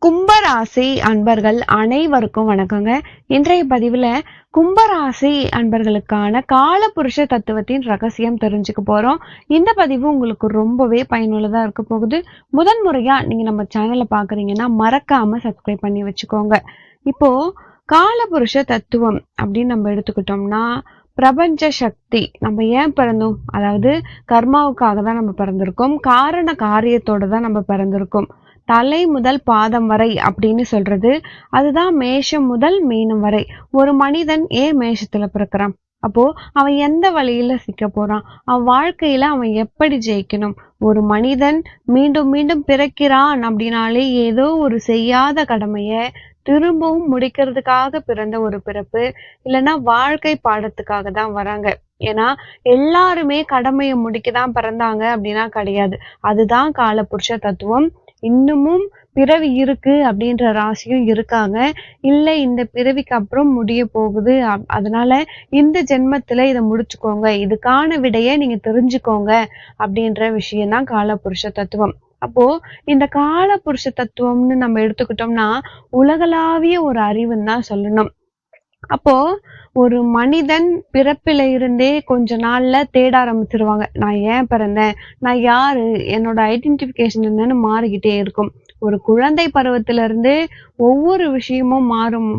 கும்பராசி அன்பர்கள் அனைவருக்கும் வணக்கங்க. இன்றைய பதிவுல கும்பராசி அன்பர்களுக்கான காலபுருஷ தத்துவத்தின் ரகசியம் தெரிஞ்சுக்க போறோம். இந்த பதிவு உங்களுக்கு ரொம்பவே பயனுள்ளதா இருக்க போகுது. முதன் முறையா நீங்க நம்ம சேனலை பாக்குறீங்கன்னா மறக்காம சப்ஸ்கிரைப் பண்ணி வச்சுக்கோங்க. இப்போ காலபுருஷ தத்துவம் அப்படின்னு நம்ம எடுத்துக்கிட்டோம்னா பிரபஞ்ச சக்தி. நம்ம ஏன் பிறந்தோம்? அதாவது கர்மாவுக்காக தான் நம்ம பிறந்திருக்கோம். காரண காரியத்தோட தான் நம்ம பிறந்திருக்கோம். தலை முதல் பாதம் வரை அப்படின்னு சொல்றது அதுதான் மேஷம் முதல் மீனம் வரை. ஒரு மனிதன் ஏன் மேஷத்துல பிறக்கிறான்? அப்போ அவன் எந்த வழியில சிக்க போறான்? அவன் வாழ்க்கையில அவன் எப்படி ஜெயிக்கணும்? ஒரு மனிதன் மீண்டும் மீண்டும் பிறக்கிறான் அப்படின்னாலே ஏதோ ஒரு செய்யாத கடமைய திரும்பவும் முடிக்கிறதுக்காக பிறந்த ஒரு பிறப்பு, இல்லைன்னா வாழ்க்கை பாடத்துக்காக தான் வராங்க. ஏன்னா எல்லாருமே கடமையை முடிக்கதான் பிறந்தாங்க அப்படின்னா கிடையாது. அதுதான் காலபுருஷ தத்துவம். இன்னமும் பிறவி இருக்கு அப்படின்ற ராசியும் இருக்காங்க. இல்ல இந்த பிறவிக்கு அப்புறம் முடிய போகுது. அதனால இந்த ஜென்மத்துல இதை முடிச்சுக்கோங்க. இதுக்கான விடையை நீங்க தெரிஞ்சுக்கோங்க அப்படின்ற விஷயம் தான் காலபுருஷ தத்துவம். அப்போ இந்த காலபுருஷ தத்துவம்னு நம்ம எடுத்துக்கிட்டோம்னா உலகளாவிய ஒரு அறிவுன்னு தான் சொல்லணும். அப்போ ஒரு மனிதன் பிறப்பில இருந்தே கொஞ்ச நாள்ல தேட ஆரம்பிச்சிருவாங்க. நான் ஏன் பிறந்தேன்? நான் யாரு? என்னோட ஐடென்டிஃபிகேஷன் என்னன்னு மாறிக்கிட்டே இருக்கும். ஒரு குழந்தை பருவத்திலிருந்து ஒவ்வொரு விஷயமும்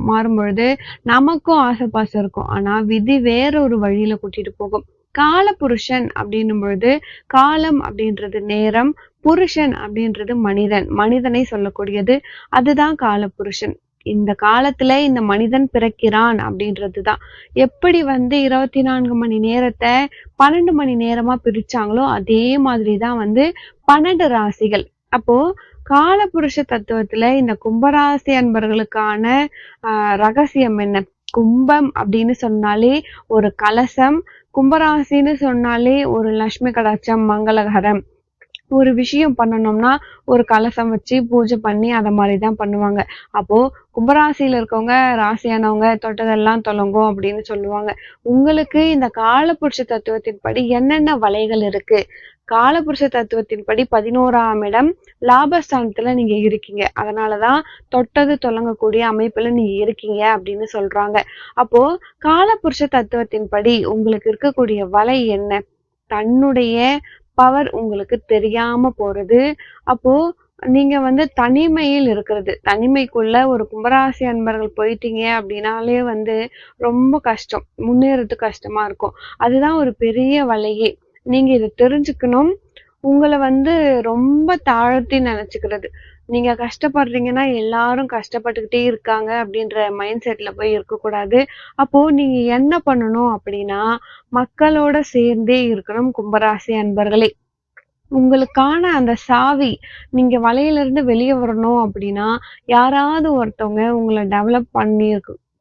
மாறும் பொழுது நமக்கும் ஆசைப்பாசம் இருக்கும். ஆனா விதி வேற ஒரு வழியில கூட்டிட்டு போகும். காலபுருஷன் அப்படின்னும் பொழுது காலம் அப்படின்றது நேரம், புருஷன் அப்படின்றது மனிதனை சொல்லக்கூடியது. அதுதான் காலபுருஷன். இந்த காலத்துல இந்த மனிதன் பிறக்கிறான் அப்படின்றதுதான். எப்படி 24 மணி நேரத்தை 12 மணி நேரமா பிரிச்சாங்களோ அதே மாதிரிதான் 12 ராசிகள். அப்போ காலபுருஷ தத்துவத்துல இந்த கும்பராசி அன்பர்களுக்கான ரகசியம் என்ன? கும்பம் அப்படின்னு சொன்னாலே ஒரு கலசம், கும்பராசின்னு சொன்னாலே ஒரு லட்சுமி கடாட்சம், மங்களகரம். ஒரு விஷயம் பண்ணணும்னா ஒரு கலசம் வச்சு பூஜை பண்ணி அத மாதிரிதான் பண்ணுவாங்க. அப்போ கும்பராசியில இருக்கவங்க, ராசியானவங்க தொட்டதெல்லாம் தொடங்கும் அப்படின்னு சொல்லுவாங்க. உங்களுக்கு இந்த காலபுருஷ தத்துவத்தின்படி என்னென்ன வலைகள் இருக்கு? காலபுருஷ தத்துவத்தின்படி 11ஆம் இடம் லாபஸ்தானத்துல நீங்க இருக்கீங்க. அதனாலதான் தொட்டது தொடங்கக்கூடிய அமைப்புல நீங்க இருக்கீங்க அப்படின்னு சொல்றாங்க. அப்போ காலபுருஷ தத்துவத்தின்படி உங்களுக்கு இருக்கக்கூடிய வலை என்ன? தன்னுடைய பவர் உங்களுக்கு தெரியாம போறது. அப்போ நீங்க தனிமையில் இருக்கிறது. தனிமைக்குள்ள ஒரு கும்பராசி அன்பர்கள் போயிட்டீங்க அப்படின்னாலே ரொம்ப கஷ்டம். முன்னேறது கஷ்டமா இருக்கும். அதுதான் ஒரு பெரிய வலையே. நீங்க இதை தெரிஞ்சுக்கணும். உங்களை ரொம்ப தாழ்த்தி நினைச்சுக்கிறது. நீங்க கஷ்டப்படுறீங்கன்னா எல்லாரும் கஷ்டப்பட்டுக்கிட்டே இருக்காங்க அப்படின்ற மைண்ட் செட்ல போய் இருக்கக்கூடாது. அப்போ நீங்க என்ன பண்ணணும் அப்படின்னா மக்களோட சேர்ந்தே இருக்கணும் கும்பராசி அன்பர்களே. உங்களுக்கான அந்த சாவி, நீங்க வலையிலிருந்து வெளியே வரணும் அப்படின்னா யாராவது ஒருத்தவங்க உங்களை டெவலப்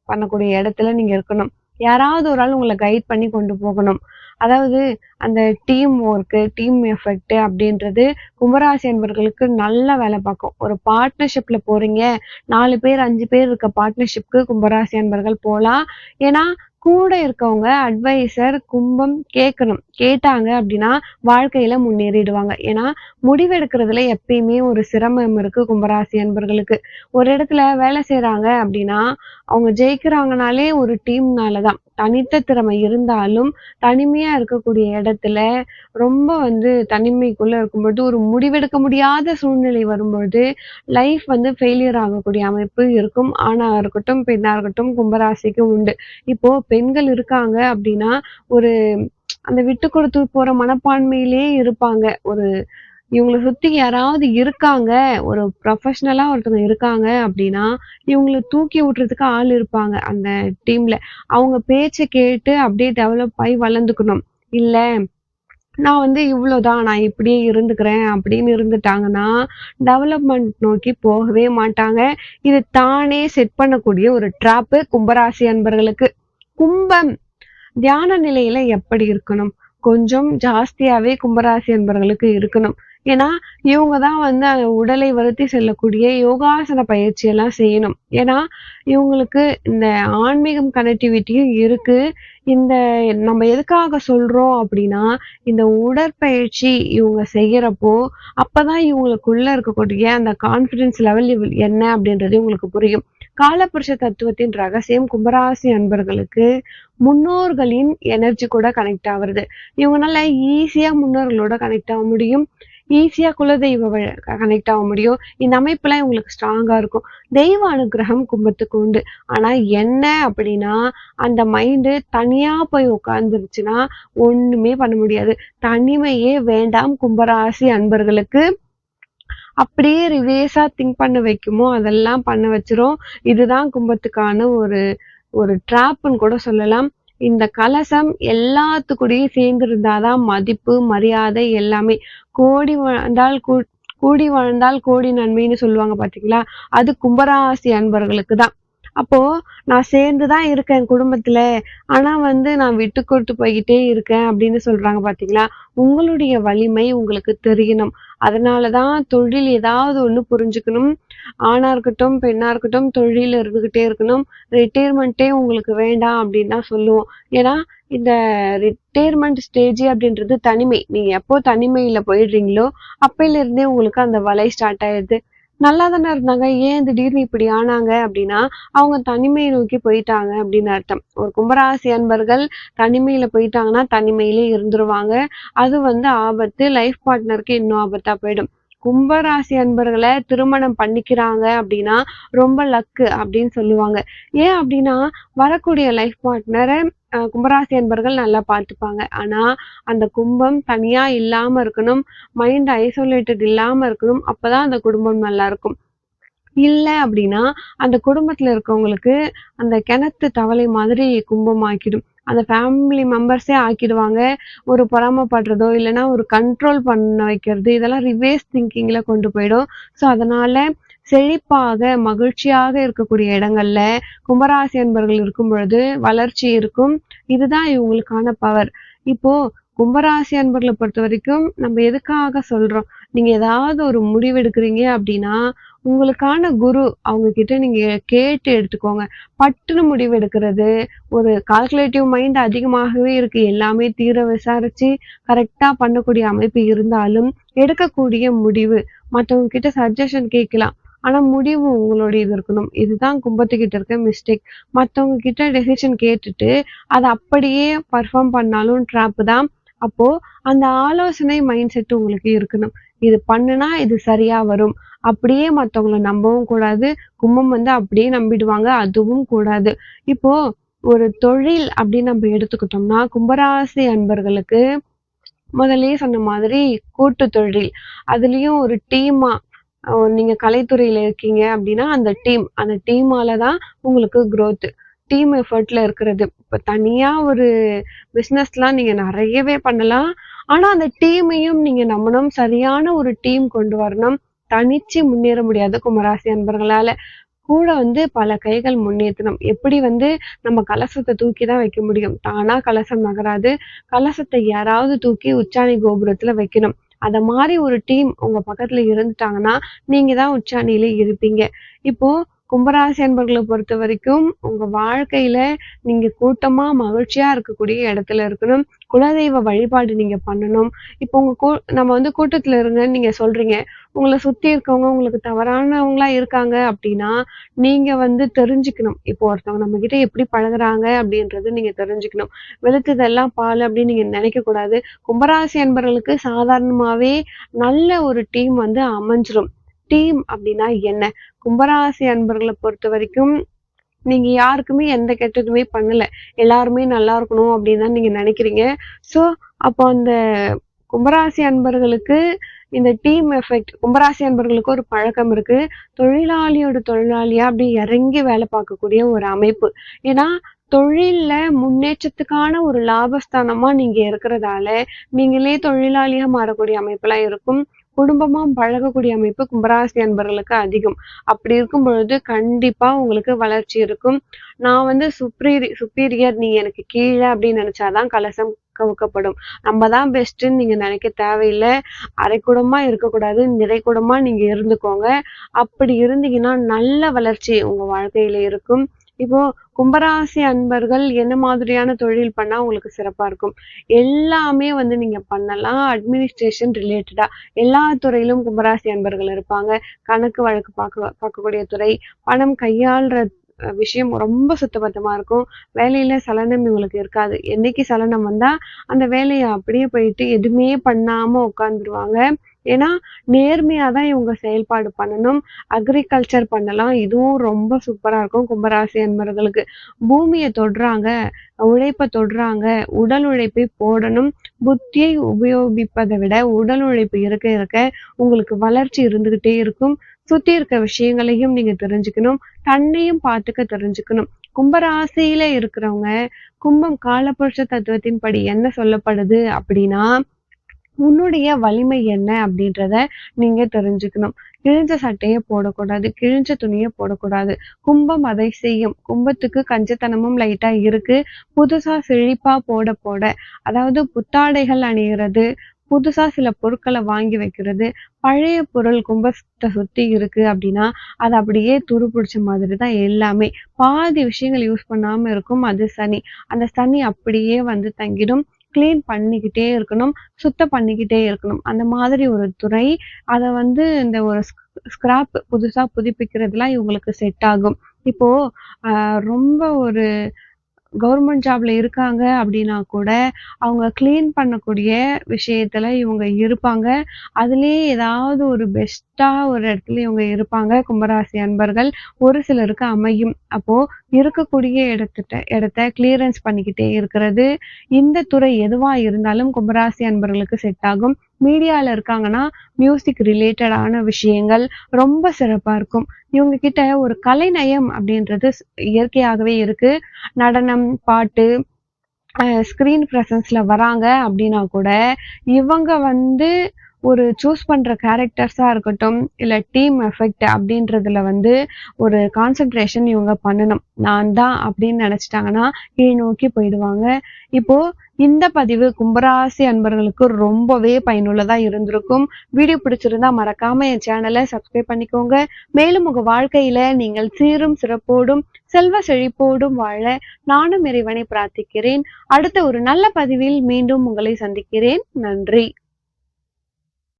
பண்ணக்கூடிய இடத்துல நீங்க இருக்கணும். யாராவது ஒரு ஆள் உங்களை கைட் பண்ணி கொண்டு போகணும். அதாவது அந்த டீம் ஒர்க்கு, டீம் எஃபெக்ட் அப்படின்றது கும்பராசி அன்பர்களுக்கு நல்லா வேலை பார்க்கும். ஒரு பார்ட்னர்ஷிப்ல போறீங்க, 4 பேர் 5 பேர் இருக்க பார்ட்னர்ஷிப்க்கு கும்பராசி அன்பர்கள் போலாம். ஏன்னா கூட இருக்கவங்க அட்வைசர் கும்பம் கேட்கணும். கேட்டாங்க அப்படின்னா வாழ்க்கையில முன்னேறிடுவாங்க. ஏன்னா முடிவெடுக்கிறதுல எப்பயுமே ஒரு சிரமம் இருக்கு கும்பராசி அன்பர்களுக்கு. ஒரு இடத்துல வேலை செய்யறாங்க அப்படின்னா அவங்க ஜெயிக்கிறாங்கனாலே ஒரு டீம்னாலதான். தனித்த திறமை இருந்தாலும் தனிமையா இருக்கக்கூடிய இடத்துல ரொம்ப தனிமைக்குள்ள இருக்கும்பொழுது ஒரு முடிவெடுக்க முடியாத சூழ்நிலை வரும்பொழுது லைஃப் ஃபெயிலியர் ஆகக்கூடிய அமைப்பு இருக்கும். ஆணா இருக்கட்டும் பெண்ணா இருக்கட்டும் கும்பராசிக்கு உண்டு. இப்போ பெண்கள் இருக்காங்க அப்படின்னா ஒரு அந்த விட்டு கொடுத்து போற மனப்பான்மையிலே இருப்பாங்க. ஒரு இவங்களை சுத்தி யாராவது இருக்காங்க, ஒரு ப்ரொஃபஷனலா ஒருத்தவங்க இருக்காங்க அப்படின்னா இவங்களை தூக்கி விட்டுறதுக்கு ஆள் இருப்பாங்க அந்த டீம்ல. அவங்க பேச்சை கேட்டு அப்படியே டெவலப் ஆகி வளர்ந்துக்கணும். இல்ல நான் இவ்வளவுதான், நான் இப்படியே இருந்துக்கிறேன் அப்படின்னு இருந்துட்டாங்கன்னா டெவலப்மெண்ட் நோக்கி போகவே மாட்டாங்க. இது தானே செட் பண்ணக்கூடிய ஒரு டிராப்பு கும்பராசி அன்பர்களுக்கு. கும்பம் தியான நிலையில எப்படி இருக்கணும்? கொஞ்சம் ஜாஸ்தியாவே கும்பராசி அன்பர்களுக்கு இருக்கணும். ஏன்னா இவங்கதான் அந்த உடலை வருத்தி செல்லக்கூடிய யோகாசன பயிற்சி எல்லாம் செய்யணும். ஏன்னா இவங்களுக்கு இந்த ஆன்மீகம் கனெக்டிவிட்டியும் இருக்கு. இந்த நம்ம எதுக்காக சொல்றோம் அப்படின்னா, இந்த உடற்பயிற்சி இவங்க செய்யறப்போ, அப்பதான் இவங்களுக்குள்ள இருக்கக்கூடிய அந்த கான்ஃபிடன்ஸ் லெவல் என்ன அப்படின்றது இவங்களுக்கு புரியும். காலபுருஷ தத்துவத்தின் ரகசியம் கும்பராசி அன்பர்களுக்கு முன்னோர்களின் எனர்ஜி கூட கனெக்ட் ஆகுறது. இவங்கனால ஈஸியா முன்னோர்களோட கனெக்ட் ஆக முடியும். ஈஸியா குலதெய்வ கனெக்ட் ஆக முடியும். இந்த அமைப்புலாம் இவங்களுக்கு ஸ்ட்ராங்கா இருக்கும். தெய்வ அனுக்கிரகம் கும்பத்துக்கு உண்டு. ஆனா என்ன அப்படின்னா, அந்த மைண்டு தனியா போய் உட்கார்ந்துருச்சுன்னா ஒண்ணுமே பண்ண முடியாது. தனிமையே வேண்டாம் கும்பராசி அன்பர்களுக்கு. அப்படியே ரிவேர்ஸா திங்க் பண்ண வைக்குமோ அதெல்லாம் பண்ண வச்சிரும். இதுதான் கும்பத்துக்கான ஒரு ஒரு ட்ராப்ன்னு கூட சொல்லலாம். இந்த கலசம் எல்லாத்துக்கூடயும் சேர்ந்து இருந்தாதான் மதிப்பு, மரியாதை எல்லாமே. கோடி வாழ்ந்தால் கூடி வாழ்ந்தால் கோடி நன்மைன்னு சொல்லுவாங்க பாத்தீங்களா? அது கும்பராசி அன்பர்களுக்கு தான். அப்போ நான் சேர்ந்துதான் இருக்கேன் என் குடும்பத்துல. ஆனா நான் விட்டு கொடுத்து போய்கிட்டே இருக்கேன் அப்படின்னு சொல்றாங்க பாத்தீங்களா? உங்களுடைய வலிமை உங்களுக்கு தெரியணும். அதனாலதான் தொழில் ஏதாவது ஒண்ணு புரிஞ்சுக்கணும். ஆணா இருக்கட்டும், பெண்ணா இருக்கட்டும் தொழில் இருந்துகிட்டே இருக்கணும். ரிட்டையர்மெண்ட்டே உங்களுக்கு வேண்டாம் அப்படின்னு தான் சொல்லுவோம். ஏன்னா இந்த ரிட்டையர்மெண்ட் ஸ்டேஜ் அப்படின்றது தனிமை. நீங்க எப்போ தனிமையில போயிடுறீங்களோ அப்பையில இருந்தே உங்களுக்கு அந்த வலை ஸ்டார்ட் ஆயிடுது. நல்லா தானே இருந்தாங்க, ஏன் திடீர்னு இப்படி ஆனாங்க அப்படின்னா, அவங்க தனிமையை நோக்கி போயிட்டாங்க அப்படின்னு அர்த்தம். ஒரு கும்பராசி அன்பர்கள் தனிமையில போயிட்டாங்கன்னா தனிமையிலே இருந்துருவாங்க. அது ஆபத்து. லைஃப் பார்ட்னருக்கு இன்னும் ஆபத்தா போயிடும். கும்பராசி அன்பர்களை திருமணம் பண்ணிக்கிறாங்க அப்படின்னா ரொம்ப லக்கு அப்படின்னு சொல்லுவாங்க. ஏன் அப்படின்னா வரக்கூடிய லைஃப் பார்ட்னரை கும்பராசி அன்பர்கள் நல்லா பார்த்துப்பாங்க. ஆனா அந்த கும்பம் தனியா இல்லாம இருக்கணும். மைண்ட் ஐசோலேட்டட் இல்லாம இருக்கணும். அப்பதான் அந்த குடும்பம் நல்லா இருக்கும். இல்ல அப்படின்னா அந்த குடும்பத்துல இருக்கவங்களுக்கு அந்த கிணத்து தவளை மாதிரி கும்பம் ஆக்கிடும். அந்த ஃபேமிலி மெம்பர்ஸே ஆக்கிடுவாங்க. ஒரு பொறாமைப்படுறதோ இல்லைன்னா ஒரு கண்ட்ரோல் பண்ண வைக்கிறது இதெல்லாம் ரிவேர்ஸ் திங்கிங்ல கொண்டு போயிடும். ஸோ அதனால செழிப்பாக மகிழ்ச்சியாக இருக்கக்கூடிய இடங்கள்ல கும்பராசி அன்பர்கள் இருக்கும் பொழுது வளர்ச்சி இருக்கும். இதுதான் இவங்களுக்கான பவர். இப்போ கும்பராசி அன்பர்களை பொறுத்த வரைக்கும் நம்ம எதுக்காக சொல்றோம், நீங்க ஏதாவது ஒரு முடிவு எடுக்கிறீங்க அப்படின்னா உங்களுக்கான குரு அவங்க கிட்ட நீங்க கேட்டு எடுத்துக்கோங்க. பட்டுன்னு முடிவு எடுக்கிறது, ஒரு கால்குலேட்டிவ் மைண்ட் அதிகமாகவே இருக்கு. எல்லாமே தீர விசாரிச்சு கரெக்டா பண்ணக்கூடிய அமைப்பு இருந்தாலும் எடுக்கக்கூடிய முடிவு மத்தவங்க கிட்ட சஜஷன் கேட்கலாம். ஆனா முடிவு உங்களுடையது இருக்கணும். இதுதான் கும்பத்துக்கிட்ட இருக்க மிஸ்டேக். மத்தவங்க கிட்ட டெசிஷன் கேட்டுட்டு அதை அப்படியே பர்ஃபார்ம் பண்ணாலும் ட்ராப் தான். அப்போ அந்த ஆலோசனை மைண்ட் செட் உங்களுக்கு இருக்கணும். இது பண்ணுனா இது சரியா வரும். அப்படியே மத்தவங்கள நம்பவும் கூடாது. கும்பம் அப்படியே நம்பிடுவாங்க. அதுவும் கூடாது. இப்போ ஒரு தொழில் அப்படின்னு நம்ம எடுத்துக்கிட்டோம்னா கும்பராசி அன்பர்களுக்கு முதல்லயே சொன்ன மாதிரி கூட்டு தொழில். அதுலயும் ஒரு டீமா நீங்க கலைத்துறையில இருக்கீங்க அப்படின்னா அந்த டீமால தான் உங்களுக்கு growth. டீம் எஃபர்ட்ல இருக்கிறது. இப்ப தனியா ஒரு பிசினஸ்லாம் நீங்க நிறையவே பண்ணலாம். ஆனா அந்த டீமையும் நீங்க நம்பணும். சரியான ஒரு டீம் கொண்டு வரணும். தனிச்சு முன்னேற முடியாது கும்பராசி அன்பர்களால. கூட பல கைகள் முன்னேத்தணும். எப்படி நம்ம கலசத்தை தூக்கி தான் வைக்க முடியும். தானா கலசம் நகராது. கலசத்தை யாராவது தூக்கி உச்சாணி கோபுரத்துல வைக்கணும். அத மாரி ஒரு டீம் உங்க பக்கத்துல இருந்துட்டாங்கன்னா, நீங்க தான் உச்சாணியில இருப்பீங்க. இப்போ கும்பராசி அன்பர்களை பொறுத்த வரைக்கும் உங்க வாழ்க்கையில நீங்க கூட்டமா மகிழ்ச்சியா இருக்கக்கூடிய இடத்துல இருக்கணும். குலதெய்வ வழிபாடு நீங்க பண்ணணும். இப்போ நம்ம கூட்டத்துல இருங்கன்னு நீங்க சொல்றீங்க. உங்களை சுத்தி இருக்கவங்க உங்களுக்கு தவறானவங்களா இருக்காங்க அப்படின்னா நீங்க தெரிஞ்சுக்கணும். இப்போ ஒருத்தவங்க நம்ம கிட்ட எப்படி பழகுறாங்க அப்படின்றது நீங்க தெரிஞ்சுக்கணும். வெளுத்ததெல்லாம் பால் அப்படின்னு நீங்க நினைக்க கூடாது. கும்பராசி அன்பர்களுக்கு சாதாரணமாவே நல்ல ஒரு டீம் அமைஞ்சிரும். டீம் அப்படின்னா என்ன? கும்பராசி அன்பர்களை பொறுத்த வரைக்கும் நீங்க யாருக்குமே எந்த கெட்டதுமே பண்ணல. எல்லாருமே நல்லா இருக்கணும் அப்படின்னு தான் நீங்க நினைக்கிறீங்க. சோ அப்போ அந்த கும்பராசி அன்பர்களுக்கு இந்த டீம் எஃபெக்ட் கும்பராசி அன்பர்களுக்கு ஒரு பழக்கம் இருக்கு. தொழிலாளியோட தொழிலாளியா அப்படி இறங்கி வேலை பார்க்கக்கூடிய ஒரு அமைப்பு. ஏன்னா தொழில்ல முன்னேற்றத்துக்கான ஒரு லாபஸ்தானமா நீங்க இருக்கிறதால நீங்களே தொழிலாளியா மாறக்கூடிய அமைப்பெல்லாம் இருக்கும். குடும்பமா பழகக்கூடிய அமைப்பு கும்பராசி அன்பர்களுக்கு அதிகம். அப்படி இருக்கும் பொழுது கண்டிப்பா உங்களுக்கு வளர்ச்சி இருக்கும். நான் சுப்பீரியர் நீ எனக்கு கீழே அப்படின்னு நினைச்சாதான் கலசம் கவுக்கப்படும். நம்ம தான் பெஸ்ட்ன்னு நீங்க நினைக்க தேவையில்லை. அரைக்குடமா இருக்கக்கூடாது. நிறைக்குடமா நீங்க இருந்துக்கோங்க. அப்படி இருந்தீங்கன்னா நல்ல வளர்ச்சி உங்க வாழ்க்கையில இருக்கும். இப்போ கும்பராசி அன்பர்கள் என்ன மாதிரியான தொழில் பண்ணா உங்களுக்கு சிறப்பா இருக்கும்? எல்லாமே நீங்க பண்ணலாம். அட்மினிஸ்ட்ரேஷன் ரிலேட்டடா எல்லா துறையிலும் கும்பராசி அன்பர்கள் இருப்பாங்க. கணக்கு வழக்கு பார்க்கக்கூடிய துறை, பணம் கையாள்ற விஷயம் ரொம்ப சுத்தபத்தமா இருக்கும். வேலையில சலனம் இவங்களுக்கு இருக்காது. என்னைக்கு சலனம் வந்தா, அந்த வேலைய அப்படியே போயிட்டு எதுவுமே பண்ணாம உட்கார்ந்துருவாங்க. ஏன்னா, நேர்மையா தான் இவங்க செயல்பாடு பண்ணணும். அக்ரிகல்ச்சர் பண்ணலாம். இதுவும் ரொம்ப சூப்பரா இருக்கும் கும்பராசி அன்பர்களுக்கு. பூமிய தொடுறாங்க, உழைப்ப தொடுறாங்க, உடல் உழைப்பை போடணும். புத்தியை உபயோகிப்பதை விட உடல் உழைப்பு இருக்க இருக்க உங்களுக்கு வளர்ச்சி இருந்துகிட்டே இருக்கும். சுத்தி இருக்க விஷயங்களையும் நீங்க தெரிஞ்சுக்கணும். தன்னையும் பார்த்துக்க தெரிஞ்சுக்கணும். கும்பராசியில இருக்கிறவங்க, கும்பம் காலபுருஷ தத்துவத்தின்படி என்ன சொல்லப்படுது அப்படின்னா, உன்னுடைய வலிமை என்ன அப்படின்றத நீங்க தெரிஞ்சுக்கணும். கிழிஞ்ச சட்டைய போடக்கூடாது. கிழிஞ்ச துணிய போடக்கூடாது. கும்பம் அதை செய்யும். கும்பத்துக்கு கஞ்சத்தனமும் லைட்டா இருக்கு. புதுசா செழிப்பா போட போட, அதாவது புத்தாடைகள் அணியிறது, புதுசா சில பொருட்கள வாங்கி வைக்கிறது, பழைய பொருள் கும்பத்த சுத்தி இருக்கு அப்படின்னா, அது அப்படியே துரு பிடிச்ச மாதிரி தான் எல்லாமே. பாதி விஷயங்கள் யூஸ் பண்ணாம இருக்கும். அது சனி. அந்த சனி அப்படியே தங்கிடும். கிளீன் பண்ணிக்கிட்டே இருக்கணும். சுத்தம் பண்ணிக்கிட்டே இருக்கணும். அந்த மாதிரி ஒரு துறை. அத இந்த ஒரு ஸ்கிராப் புதுசா புதுப்பிக்கிறதுலாம் இவங்களுக்கு செட் ஆகும். இப்போ ரொம்ப ஒரு கவர்மெண்ட் ஜாப்ல இருக்காங்க அப்படின்னா கூட, அவங்க கிளீன் பண்ணக்கூடிய விஷயத்துல இவங்க இருப்பாங்க. அதிலேயே ஏதாவது ஒரு பெஸ்ட்டா ஒரு இடத்துல இவங்க இருப்பாங்க, கும்பராசி அன்பர்கள். ஒரு சிலருக்கு அமையும். அப்போ இருக்கக்கூடிய இடத்த கிளியரன்ஸ் பண்ணிக்கிட்டே இருக்கிறது. இந்த துறை எதுவா இருந்தாலும் கும்பராசி அன்பர்களுக்கு செட் ஆகும். மீடியால இருக்காங்கன்னா, மியூசிக் ரிலேட்டடான விஷயங்கள் ரொம்ப சிறப்பா இருக்கும். இவங்க கிட்ட ஒரு கலைநயம் அப்படின்றது இயற்கையாகவே இருக்கு. நடனம், பாட்டு, ஸ்க்ரீன் பிரசன்ஸ்ல வராங்க அப்படின்னா கூட, இவங்க ஒரு சூஸ் பண்ற கேரக்டர்ஸா இருக்கட்டும், இல்ல டீம் எஃபெக்ட் அப்படின்றதுல ஒரு கான்சன்ட்ரேஷன் இவங்க பண்ணணும். நான் தான் அப்படின்னு நினைச்சிட்டாங்கன்னா, கீழ் நோக்கி போயிடுவாங்க. இப்போ இந்த பதிவு கும்பராசி அன்பர்களுக்கு ரொம்பவே பயனுள்ளதா இருந்திருக்கும். வீடியோ பிடிச்சிருந்தா மறக்காம என் சேனலை சப்ஸ்கிரைப் பண்ணிக்கோங்க. மேலும் உங்க வாழ்க்கையில நீங்கள் சீரும் சிறப்போடும் செல்வ செழிப்போடும் வாழ நானும் இறைவனை பிரார்த்திக்கிறேன். அடுத்த ஒரு நல்ல பதிவில் மீண்டும் உங்களை சந்திக்கிறேன். நன்றி.